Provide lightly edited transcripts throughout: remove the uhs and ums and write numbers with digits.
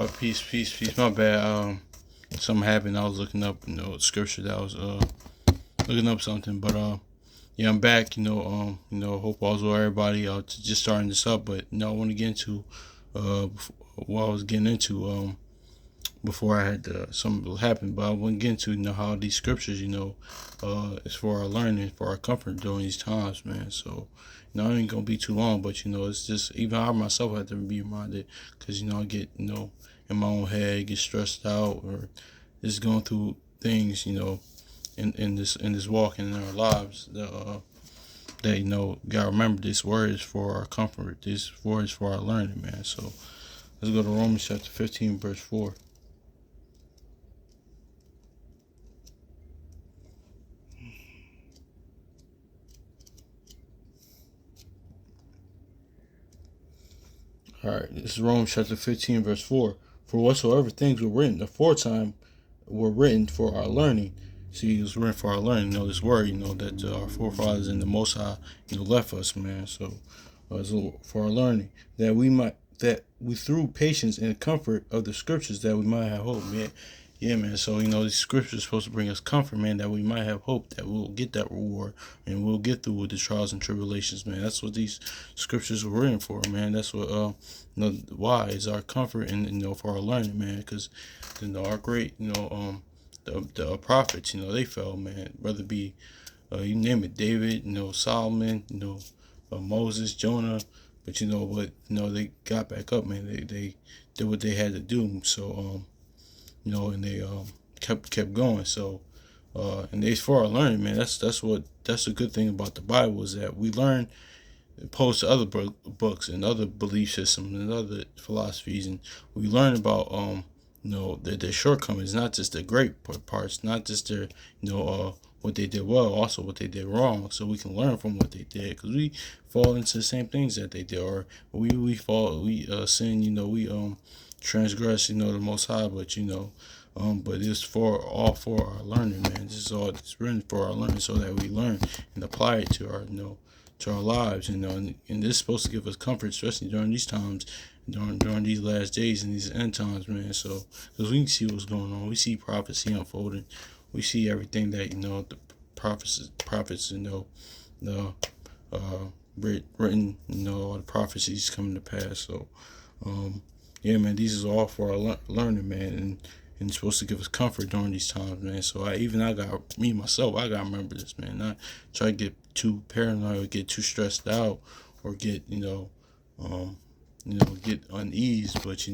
Peace. My bad. Something happened. I was looking up, scripture that I was looking up something, but yeah, I'm back. Hope all's well, everybody. Just starting this up, but I want to get into what I was getting into before I had something happen. But I want to get into how these scriptures, is for our learning, for our comfort during these times, man. So. I ain't gonna be too long, but it's just even I myself have to be reminded because I get in my own head, get stressed out, or just going through things in this walk in our lives that gotta remember this word is for our comfort, this word is for our learning, man. So let's go to Romans chapter 15 verse 4. All right, this is Romans chapter 15 verse 4. For whatsoever things were written aforetime were written for our learning. See, it was written for our learning. This word, that our forefathers and the Most High, left us, man. So, it's for our learning that we through patience and comfort of the scriptures that we might have hope, man. Yeah, man. So, these scriptures are supposed to bring us comfort, man, that we might have hope that we'll get that reward and we'll get through with the trials and tribulations, man. That's what these scriptures were written for, man. That's what, why is our comfort and, for our learning, man. Because, our great, the prophets, they fell, man. Whether it be, you name it, David, Solomon, Moses, Jonah. But, they got back up, man. They did what they had to do. So, and they kept going. So, and it's for our learning, man. That's a good thing about the Bible is that we learn opposed to other books and other belief systems and other philosophies, and we learn about their shortcomings, not just their great parts, not just their what they did well, also what they did wrong, so we can learn from what they did, because we fall into the same things that they did, or we sin, we transgress, the Most High, but it's all for our learning, man. This is all it's written for our learning, so that we learn and apply it to our lives, and this is supposed to give us comfort, especially during these times, during these last days and these end times, man. So, because we can see what's going on, we see prophecy unfolding, we see everything that the prophets, the written, all the prophecies coming to pass. So, yeah, man, these is all for our learning, man, and it's supposed to give us comfort during these times, man. So I got to remember this, man. Not try to get too paranoid or get too stressed out or get, get uneased. But,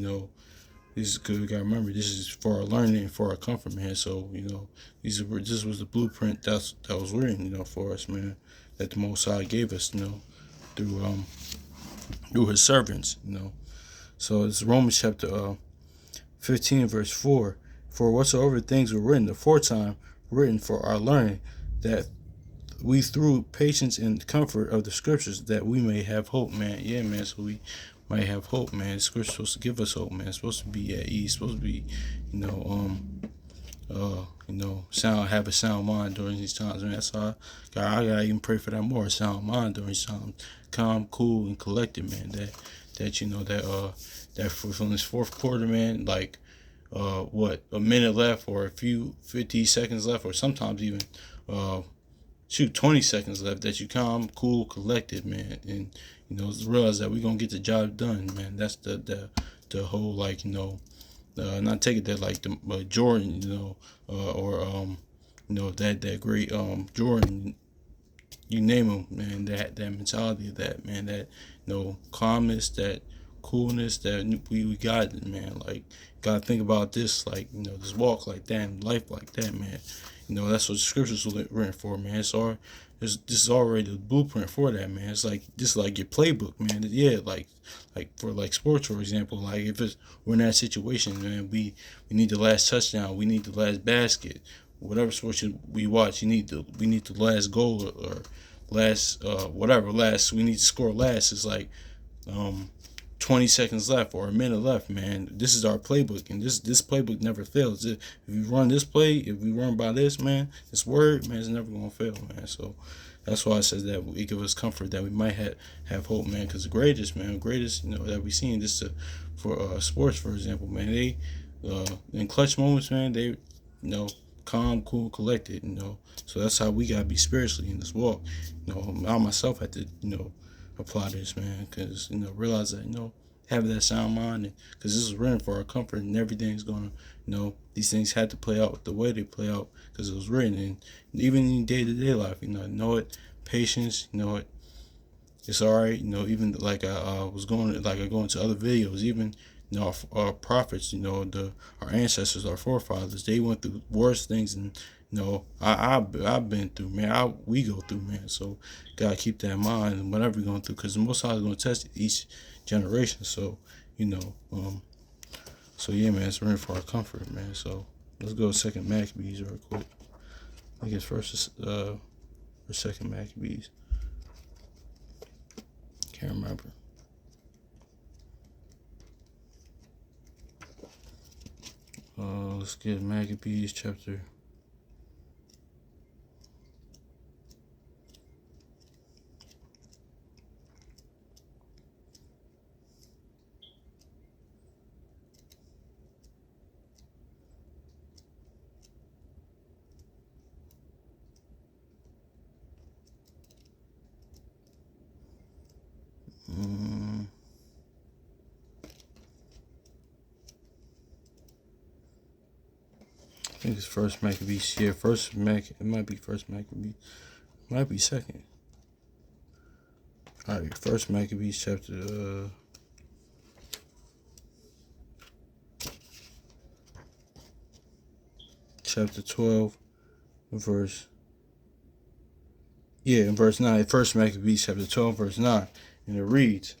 this is good. We got to remember this is for our learning and for our comfort, man. So, this was the blueprint that was written, for us, man, that the Most High gave us, through his servants, So it's Romans chapter 15 verse 4. For whatsoever things were written aforetime, written for our learning, that we through patience and comfort of the scriptures that we may have hope, man. Yeah, man. So we might have hope, man. The scripture's supposed to give us hope, man. It's supposed to be at ease. It's supposed to be, have a sound mind during these times, man. That's how I gotta even pray for that more sound mind during these times. Calm, cool, and collected, man. That from this fourth quarter, man, like a minute left or a few 50 seconds left, or sometimes even 20 seconds left, that you calm, cool, collected, man, and realize that we're gonna get the job done, man. That's the whole, like, not take it that like the Jordan, or that great Jordan, you name him, man. That mentality of that, man. That calmness, that coolness that we got, man. Like, gotta think about this, like, this walk like that and life like that, man. That's what the scriptures were written for, man. This is already the blueprint for that, man. It's like this is like your playbook, man. Yeah, like for like sports, for example. Like if we're in that situation, man, we need the last touchdown, we need the last basket. Whatever sport we watch, we need the last goal, or last whatever last we need to score last. It's like 20 seconds left or a minute left, man. This is our playbook, and this playbook never fails. If you run this play, if we run by this, man, this word, man, it's never gonna fail, man. So that's why it says that it gives us comfort that we might have hope, man. Because the greatest, that we seen, this for sports, for example, man. They in clutch moments, man, they calm, cool, collected, So that's how we gotta be spiritually in this walk. I myself had to apply this, man, because realize that have that sound mind, because this is written for our comfort, and everything's gonna these things had to play out the way they play out because it was written, and even in day to day life, know it, patience, it's all right, even like I was going like I go into other videos, even our prophets, our ancestors, our forefathers, they went through worse things than I've been through, man. We go through, man. So gotta keep that in mind and whatever you're going through, because the Most High is going to test each generation. So so yeah, man, it's written for our comfort, man. So let's go to Second Maccabees real quick. I guess first or Second Maccabees. Can't remember. Let's get Maccabees chapter. I think it's First Maccabees. Yeah, it might be First Maccabees. It might be second. All right, First Maccabees chapter 12, verse. Yeah, in verse 9. First Maccabees chapter 12, verse 9, and it reads,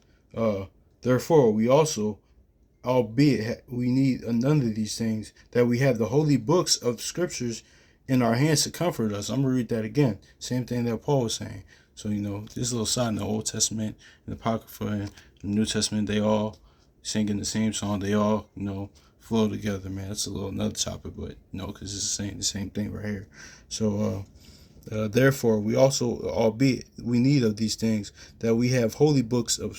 "Therefore we also, albeit we need none of these things, that we have the holy books of scriptures in our hands to comfort us." I'm gonna read that again. Same thing that Paul was saying. So this little side in the Old Testament and the Apocrypha and the New Testament, they all singing the same song. They all flow together, man. That's a little another topic, but because it's the same thing right here. So therefore we also, albeit we need of these things, that we have holy books of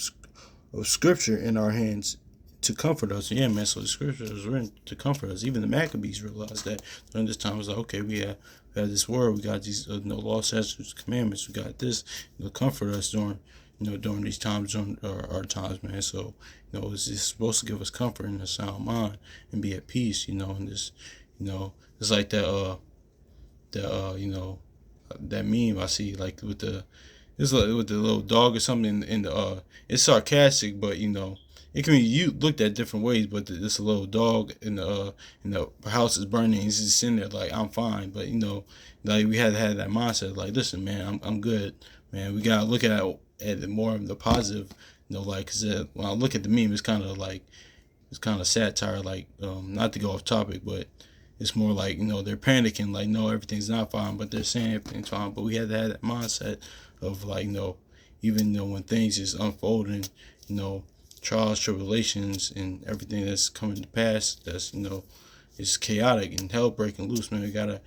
scripture in our hands to comfort us. Yeah, man. So the scripture is written to comfort us. Even the Maccabees realized that during this time. It was like, okay, we have this word. We got these law, statutes, commandments. We got this to comfort us during during these times, during our times, man. So it's supposed to give us comfort and a sound mind and be at peace. And this, it's like that meme I see, like with the it's like with the little dog or something in the it's sarcastic, but it can be you looked at different ways. But this little dog in the house is burning, he's just sitting there like, I'm fine. But like we had to have that mindset, like, listen, man, I'm good, man. We gotta look at it more of the positive, like, cause when I look at the meme, it's kind of satire, like, not to go off topic, but it's more like they're panicking, like, no, everything's not fine, but they're saying everything's fine. But we had to have that mindset of, like, even when things is unfolding, trials, tribulations, and everything that's coming to pass, that's it's chaotic and hell breaking loose, man. We gotta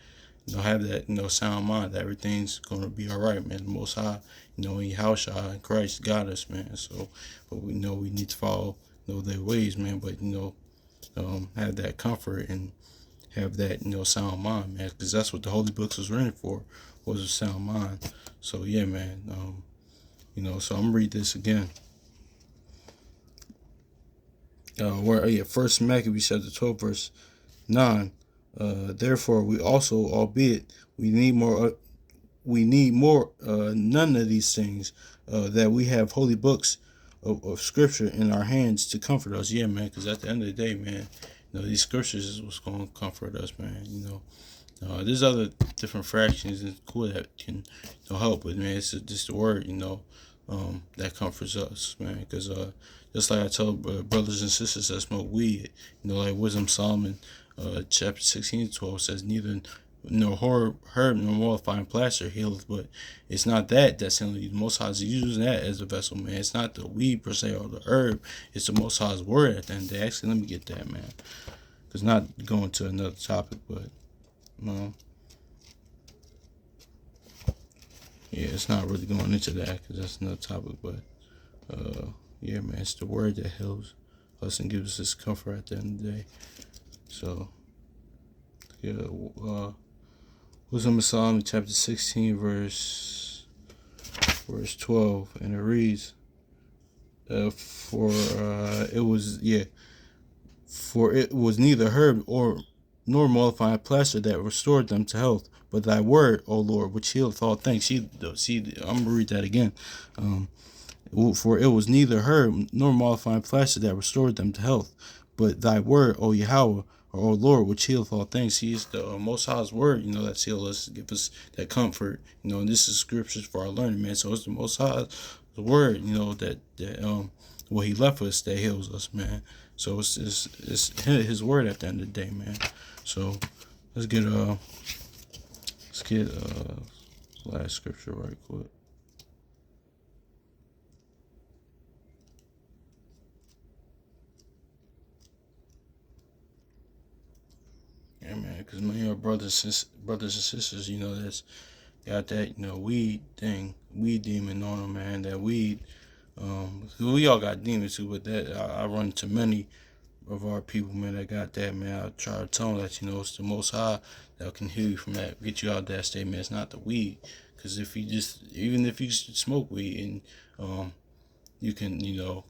have that sound mind that everything's gonna be all right, man. The Most High, in Yahushua and Christ got us, man. So, but we know we need to follow their ways, man. But have that comfort and have that sound mind, man, because that's what the holy books was written for, was a sound mind. So yeah, man. So I'm gonna read this again. First Maccabees chapter 12, verse 9. Therefore we also, albeit we need more none of these things, that we have holy books of scripture in our hands to comfort us. Yeah, man, because at the end of the day, man, these scriptures is what's going to comfort us, man. There's other different fractions and cool that can help, but man, it's just the word, that comforts us, man. Because just like I tell brothers and sisters that smoke weed, like Wisdom Solomon, chapter 16:12 says, neither nor herb nor mollifying plaster healeth, but it's not that's healing you. The Most High is using that as a vessel, man. It's not the weed per se or the herb. It's the Most High's word at the end of the day. Actually, let me get that, man. Because not going to another topic, but yeah, it's not really going into that because that's another topic. But yeah, man, it's the word that heals us and gives us this comfort at the end of the day. So, yeah, Wisdom of Solomon, chapter 16, verse 12, and it reads, for it was neither herb or nor mollified plaster that restored them to health, but thy word, O Lord, which healeth all things. See, I'm gonna read that again. For it was neither herb nor mollified plaster that restored them to health, but thy word, O Yahweh, or O Lord, which healeth all things. He is the Most High's word, that heals us, give us that comfort, and this is scriptures for our learning, man. So it's the Most High's word, that what He left us that heals us, man. So it's His word at the end of the day, man. So let's get last scripture right quick. Yeah, man, because many of our brothers and sisters, that's got that, weed demon on them, man. That weed, we all got demons too, but that I run into many of our people, man, that got that, man. I try to tell them that, it's the Most High that can heal you from that, get you out of that state, man. It's not the weed, because even if you smoke weed and you can, you're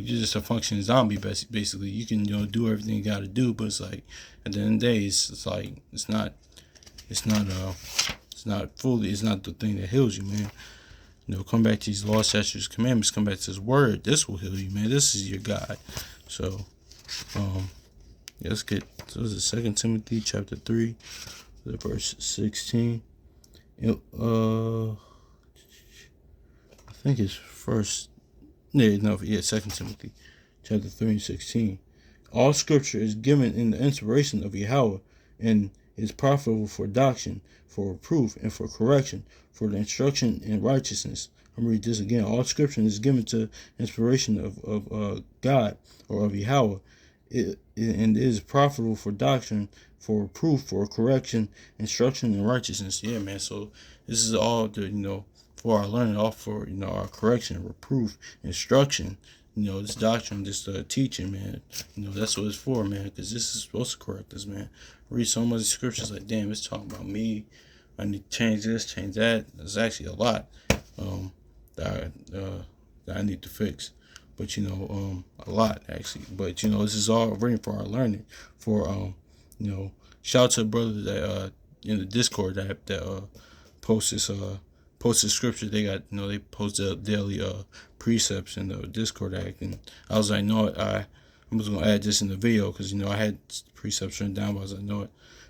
just a functioning zombie, basically. You can, do everything you got to do, but it's like at the end of the day, it's not the thing that heals you, man. Come back to these laws, statutes, commandments. Come back to His word. This will heal you, man. This is your guide. So, let's get. So this is 2 Timothy chapter 3, verse 16. I think it's first. No, 2 Timothy chapter 3 and 16. All scripture is given in the inspiration of Yahweh and is profitable for doctrine, for reproof, and for correction, for the instruction in righteousness. I'm going to read this again. All scripture is given to inspiration of God or of Yahweh. And is profitable for doctrine, for reproof, for correction, instruction in righteousness. Yeah, man. So this is all the, for our learning, all for, our correction, reproof, instruction, this doctrine, this teaching, man. That's what it's for, man, because this is supposed to correct us, man. Read so much scriptures like, damn, it's talking about me. I need to change this, change that. There's actually a lot that I need to fix. But, a lot, actually. But, this is all written for our learning. For, shout out to a brother that in the Discord that posts this scripture. They got, they post the daily precepts in the Discord act. And I was like, no, I was going to add this in the video because, I had precepts written down, but I was like, no,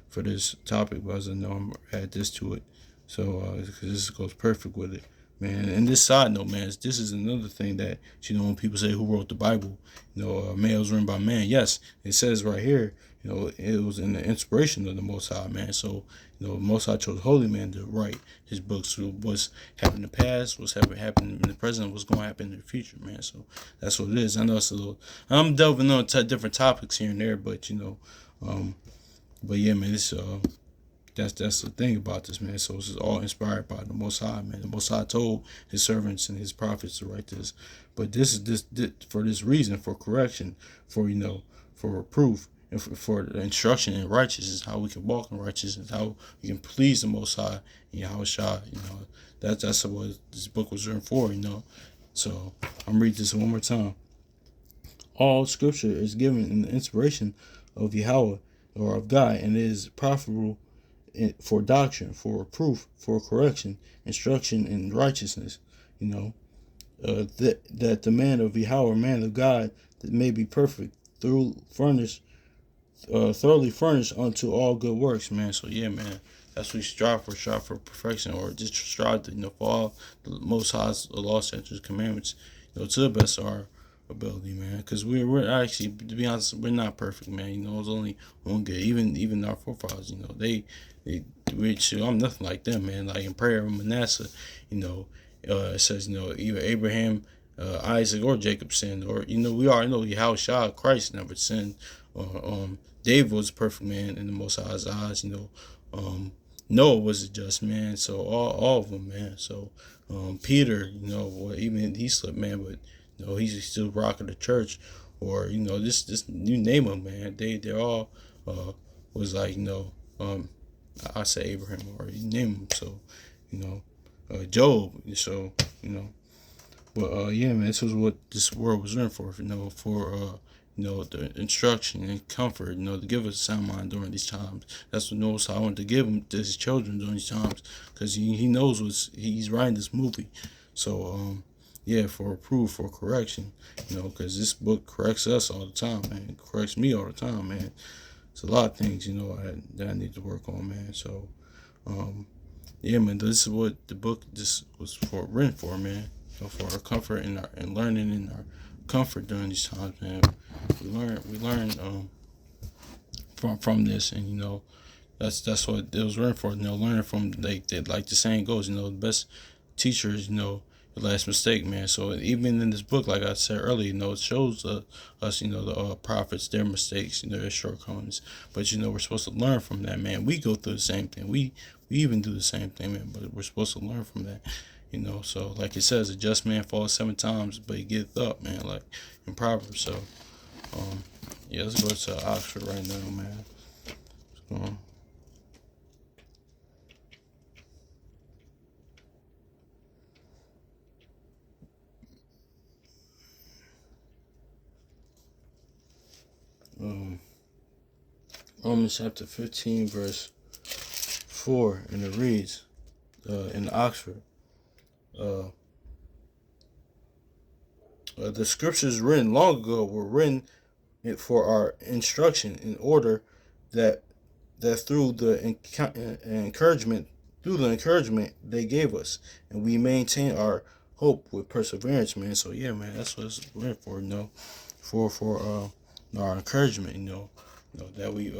for this topic, but I was like, no, I'm going to add this to it. So, because this goes perfect with it, man. And this side note, man, this is another thing that, when people say who wrote the Bible, man, it was written by man. Yes, it says right here, it was in the inspiration of the Most High, man. So, Most High chose holy man to write his books. So what's happened in the past, what's happened in the present, what's going to happen in the future, man. So that's what it is. I know it's a little, I'm delving on different topics here and there, but, but yeah, man, it's, that's the thing about this, man. So this is all inspired by the Most High, man. The Most High told His servants and His prophets to write this. But this is this for this reason, for correction, for, for reproof, and for the instruction in righteousness, how we can walk in righteousness, how we can please the Most High, and how Shah, that's what this book was written for, So I'm reading this one more time. All scripture is given in the inspiration of Yahweh or of God, and it is profitable for doctrine, for reproof, for correction, instruction in righteousness. That the man of Yahweh, man of God, that may be perfect, thoroughly furnished unto all good works, man. So yeah, man, that's what we strive for perfection, or just strive to, follow the Most High's law, statutes, commandments, to the best of our ability, man. Because we're actually, to be honest, we're not perfect, man. It's only one good. Even our forefathers, I'm nothing like them, man. Like in prayer of Manasseh, it says, either Abraham, Isaac, or Jacob sinned, or we already know how Christ never sinned. David was a perfect man in the Most High's eyes. Noah was a just man. So all of them, man. So Peter, even he slipped, man, but he's still rocking the church, or this you name them, man. They all was like I say Abraham, or you name them. So you know Job. So you know, but yeah, man, this was what this world was learned for. For the instruction and comfort, to give us a sound mind during these times. That's what knows how I want to give him to his children during these times, because he knows he's writing this movie. So yeah, for proof, for correction, because this book corrects us all the time, man. It corrects me all the time, man. It's a lot of things, that I need to work on, man. So yeah, man, this is what the book just was written for, man. For our comfort and learning and our comfort during these times, man. We learn from this, and that's what it was written for. Learning from, like the saying goes, the best teachers, the last mistake, man. So even in this book, like I said earlier, it shows us, the prophets, their mistakes, their shortcomings. But we're supposed to learn from that, man. We go through the same thing. We even do the same thing, man. But we're supposed to learn from that. So like it says, a just man falls 7 times, but he gets up, man, like in Proverbs. So, yeah, let's go to Oxford right now, man. Let's go. Romans chapter 15, verse 4, and it reads, in Oxford, the scriptures written long ago were written for our instruction, in order that through the encouragement they gave us, and we maintain our hope with perseverance, man. So yeah, man, that's what it's written for, for our encouragement, that we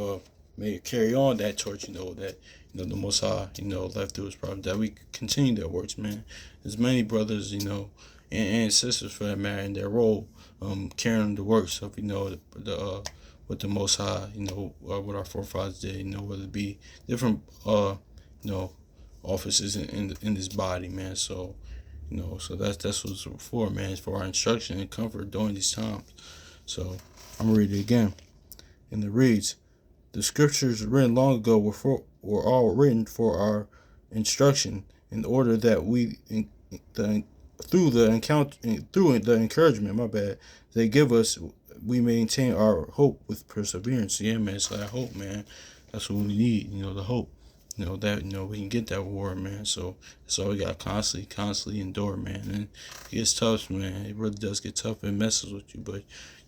may carry on that torch, that the Most High, left through His prophet, that we continue that works, man. There's many brothers, and sisters for that matter, in their role, carrying the works of what the Most High, what our forefathers did, whether it be different offices in this body, man. So so that's what it's for, man. It's for our instruction and comfort during these times. So I'm gonna read it again, and it reads, "The scriptures written long ago were all written for our instruction, in order that we through the encouragement, my bad, they give us, we maintain our hope with perseverance." Yeah, man. So that hope, man, that's what we need. The hope. That we can get that reward, man. So that's all we got. Constantly endure, man. And it gets tough, man. It really does get tough. It messes with you, but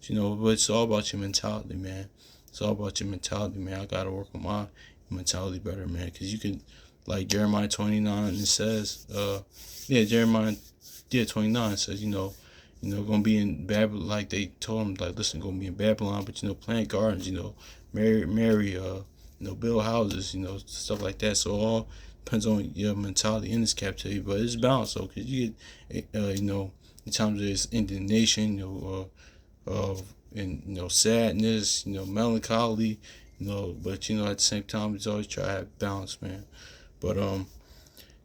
but it's all about your mentality, man. It's all about your mentality, man. I gotta work on my mentality better, man. Because you can, like Jeremiah 29, it says, Jeremiah 29 says, gonna be in Babylon, like they told him, like, listen, gonna be in Babylon, but plant gardens, marry, build houses, stuff like that. So all depends on your mentality in this captivity, but it's balanced, though, because you get, in times there's indignation, and sadness, melancholy, but at the same time, it's always try to have balance, man. But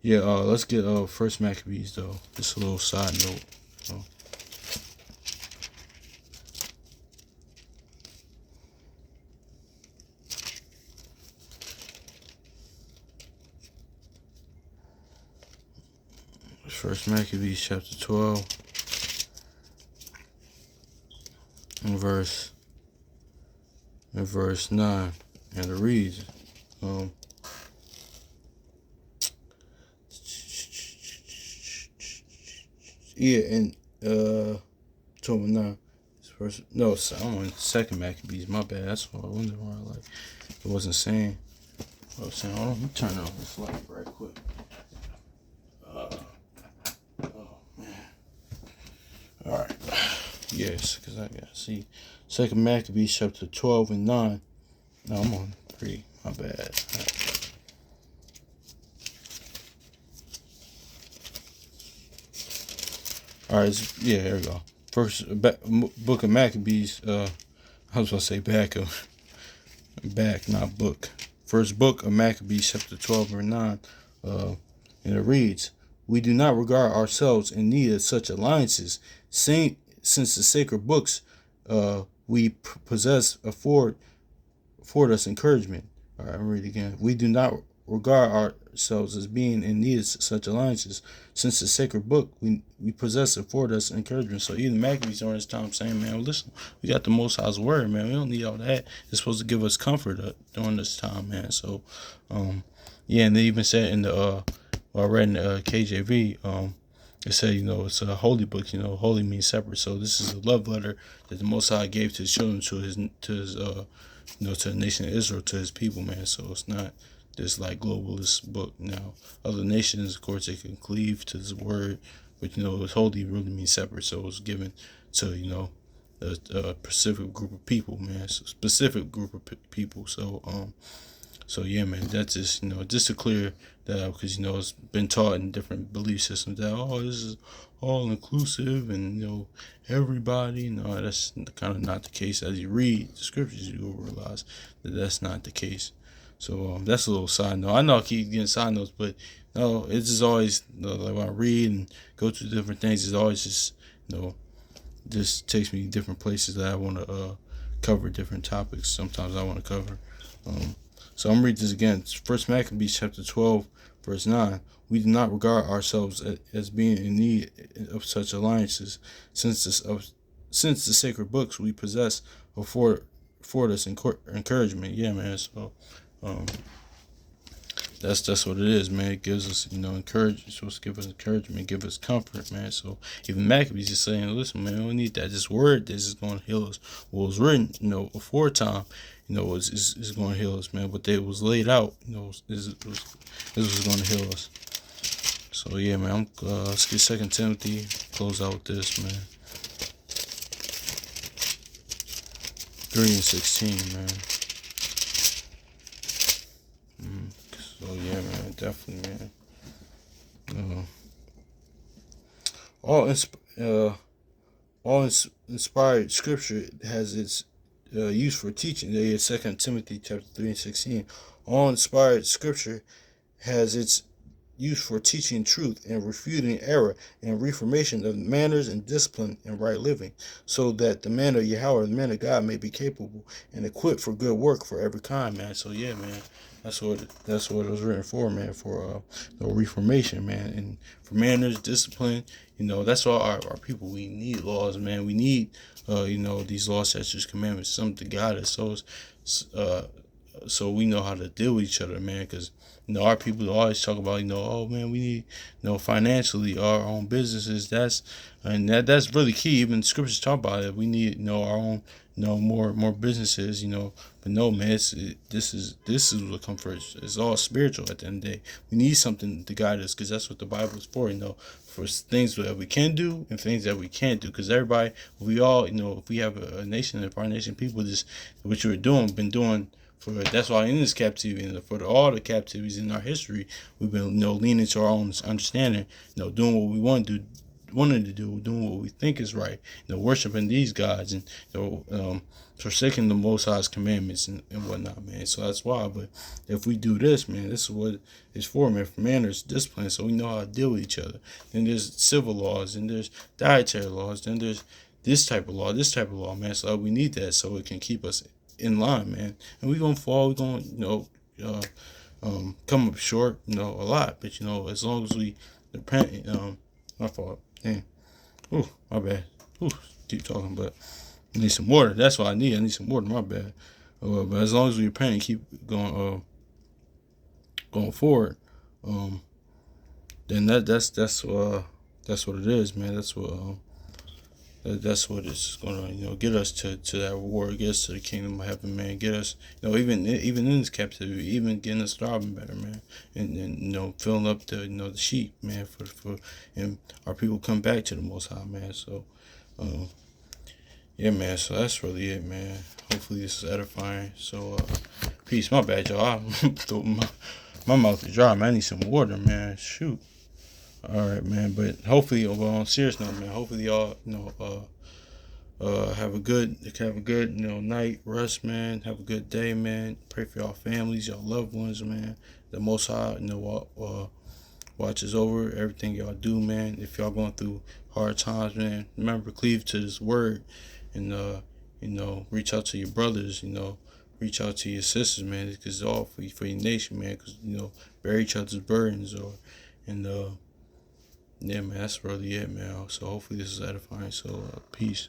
yeah, let's get First Maccabees, though. Just a little side note. First Maccabees chapter 12 and verse 9, and it reads, yeah, and 9. First, no, I'm on Second Maccabees. My bad. That's what I wonder why it wasn't saying. I was saying, hold on, let me turn off this light right quick. All right. Yes, because I got see Second Maccabees chapter 12 and 9. No, I'm on 3. My bad. All right. Yeah, here we go. First book of Maccabees. I was going to say back, not book. First book of Maccabees chapter 12 and 9. And it reads, "We do not regard ourselves in need of such alliances, seeing since the sacred books we possess afford us encouragement. All right, I'm read it again. We do not regard ourselves as being in need of such alliances, since the sacred book we possess afford us encouragement. So even Maccabees during this time saying, man, well, listen, we got the Most High's word, man. We don't need all that. It's supposed to give us comfort during this time, man. So, yeah, and they even said in the I read in the KJV, it said, it's a holy book. Holy means separate. So this is a love letter that the Most High gave to his children, to his to the nation of Israel, to his people, man. So it's not this like globalist book. Now, other nations, of course, they can cleave to this word, but it's holy really means separate. So it's given to a specific group of people, man. So specific group of people. So yeah, man, that's just to clear that up, because it's been taught in different belief systems that this is all inclusive and everybody. No, that's kind of not the case. As you read the scriptures, you will realize that that's not the case. So that's a little side note. I know I keep getting side notes, but no, it's just always like when I read and go through different things, it's always just takes me different places that I want to cover different topics. Sometimes I want to cover. So I'm gonna read this again. First Maccabees chapter 12, verse 9. We do not regard ourselves as being in need of such alliances, since the sacred books we possess afford us encouragement. Yeah, man. So that's what it is, man. It gives us, encouragement. It's supposed to give us encouragement, give us comfort, man. So even Maccabees is saying, listen, man, we don't need that. This word, this is going to heal us. What was written, aforetime, is going to heal us, man. But it was laid out, this was going to heal us. So yeah, man. Let's get 2 Timothy. Close out with this, man. 3:16, man. So yeah, man, definitely, man. All inspired scripture has its use for teaching. There is 2 Timothy chapter 3:16. All inspired scripture has its use for teaching truth and refuting error and reformation of manners and discipline and right living, so that the man of Yahweh, the man of God, may be capable and equipped for good work for every kind, man. So yeah, man, that's what it was written for, man, for reformation, man, and for manners, discipline. That's all our people. We need laws, man. We need these laws, statutes, commandments, something to guide us, so we know how to deal with each other, man. Because our people always talk about, oh man, we need, financially our own businesses. That's really key. Even scriptures talk about it. We need, our own, more businesses, But no, man, this is what comes first. It's all spiritual at the end of the day. We need something to guide us, because that's what the Bible is for, for things that we can do and things that we can't do. Because everybody, we all, if we have a nation, if our nation people just what you're been doing. That's why in this captivity and for all the captivities in our history, we've been leaning to our own understanding, doing what we wanted to do, doing what we think is right, worshiping these gods and forsaking the Most High's commandments and whatnot, man. So that's why. But if we do this, man, this is what it's for, man. For manners, discipline, so we know how to deal with each other. Then there's civil laws, and there's dietary laws, then there's this type of law, man. So we need that so it can keep us in line, man. And we're gonna fall, we're gonna come up short, a lot, but as long as we repent, my fault, dang, my bad, keep talking, but I need some water. That's what I need some water, my bad. But as long as we repent and keep going forward, then that's what it is, man. That's what it's gonna, get us to that reward, get us to the kingdom of heaven, man. Get us, even in this captivity, even getting us thriving better, man, and filling up the the sheep, man, for and our people come back to the Most High, man. So, yeah, man. So that's really it, man. Hopefully this is edifying. So, peace. My bad, y'all. My mouth is dry, man. I need some water, man. Shoot. All right, man. But hopefully, on a serious note, man. Hopefully, y'all, have a good, night, rest, man. Have a good day, man. Pray for y'all families, y'all loved ones, man. The Most High, watches over everything y'all do, man. If y'all going through hard times, man. Remember, cleave to this word, and reach out to your brothers. Reach out to your sisters, man. Because it's all for your nation, man. Because bear each other's burdens, and yeah, man. That's really it, man. So hopefully this is edifying. So peace.